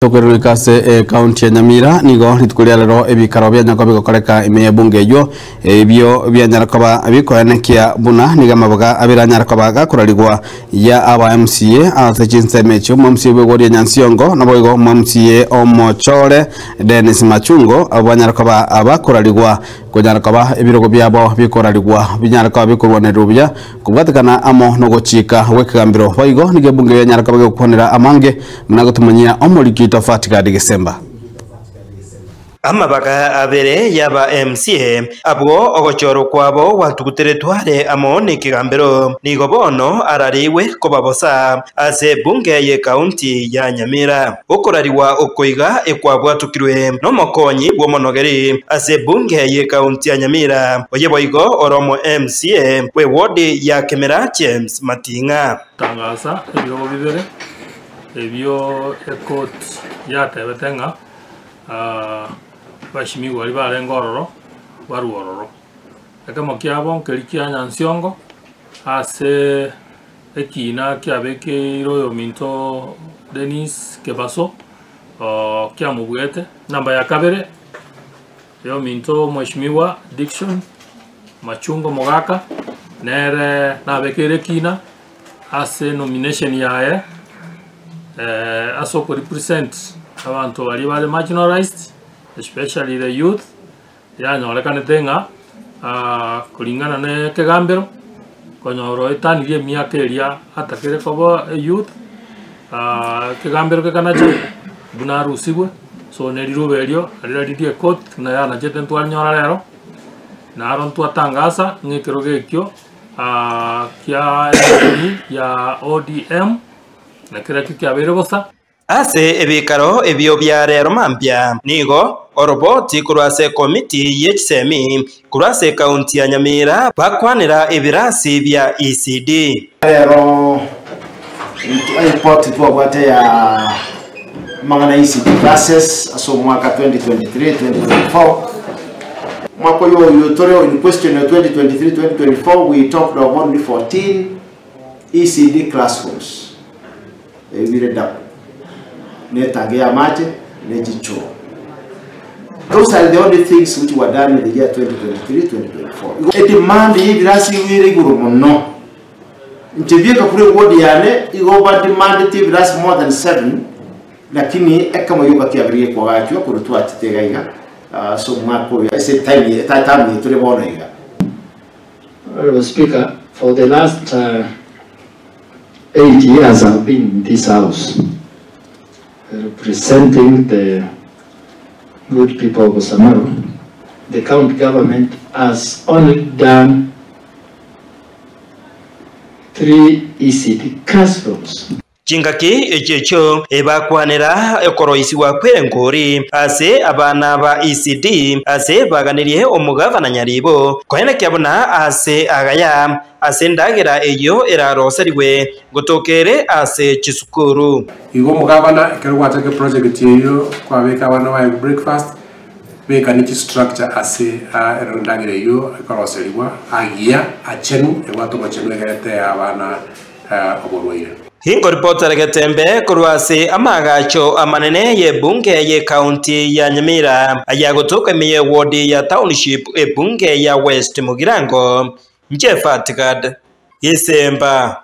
Tukwirikase kaunti ya Nyamira nigo ritkulialero ebikaro bya Nyakobi gokoreka ime bunge yo ebyo bya Nyarakoba abikoenekia buna niga mabaga abira Nyarakoba gakurarigwa ya aba MCA asekinse mecho MCA bwori Nyansiongo naboigo MCA Omochore Dennis Machungo aba Nyarakoba abakurarigwa Nyarakoba ebirogo byabo bikorarigwa Nyarakoba bikorwane rubya kubwatikana amo no gochika wekagambiro boigo nige bunge ya Nyarakoba gokonera amange munagotumanyia omoliki tofauti kadi Desemba. Amabaga abere yaba MCA abwo ogochoro kwabo watuguteretware amo nikigambiro nigo bono arariwe kobabosa ase bunge ye county ya Nyamira okorariwa okoiga ekwabwatukirwe no mokonyi bwomonogeri ase bunge ye county ya Nyamira oyeboigo oromo MCA we wodi ya Kemera James Matinga tangaza ebyo bibere ebyo ekot yatebetenga bashimi wali barengororo waruororo ekamo kyabo nkelikia Nyansiongo ase ekina kyabeke iroyo minto Dennis Kebaso kyamubwete namba ya kabere yo minto Mheshimiwa Dickson Machungo Mogaka nere nabekere kina ase nomination yae also represent abantu bali bali marginalized, especially the youth. Ya nyorekane tenga kulingana ne kegambero konyoro etanirie miaka eria atakere kobo youth kegambero kekanacho bunarusibwe so neriruberio ariradie court na yana jete ntwanyora rero na aron twatangasa ngekero gekyo kya ya ODM na kira kikyabere bosa ase ebikaro ebyo bya rero mambya nigo oroboti kurase komiti yechsemi kurase county ya Nyamira bakwanira ebirasi bya ECD rero report twabwate ya mangana ECD classes aso mwaka 2023-2024 mwaka yo tore in question ya 2023-2024 we talked of only 14 ECD classrooms those are the only things which were done in the year 2023-2024. A demand ivirasi wiri gurumono. Ntivyeka kule wodi yane igoba demand ivirasi more than 7. Lakini ekama yoga kiabrie kwa wachwa kurutua titegaiga. So mwako ya ese time tulebona iga. Honorable Speaker, for the last 8 years I've been in this house representing the good people of Samaru. The county government has only done 3 ECD classrooms. Chingaki echecho ebakwanira ekoroisi wa kwengori ase abana ba ECD ase baganirie omugavana Nyaribo koena kyabona ase agaya ase ndagera eyo eraroseriwe gotokere ase Chisukuru igo mugavana ekerwata ke project yeyo kwabeka abana ba breakfast beka ni structure ase erondagera eyo ekoroseriwa agia achenu ewato machenu egete abana oborwaire Hingo reporter Getembe kurwase amagacho amanene ye bunge ye county ya Nyamira ayagotoka miye wodi ya township e bunge ya West Mugirango Jeff Atikad Desemba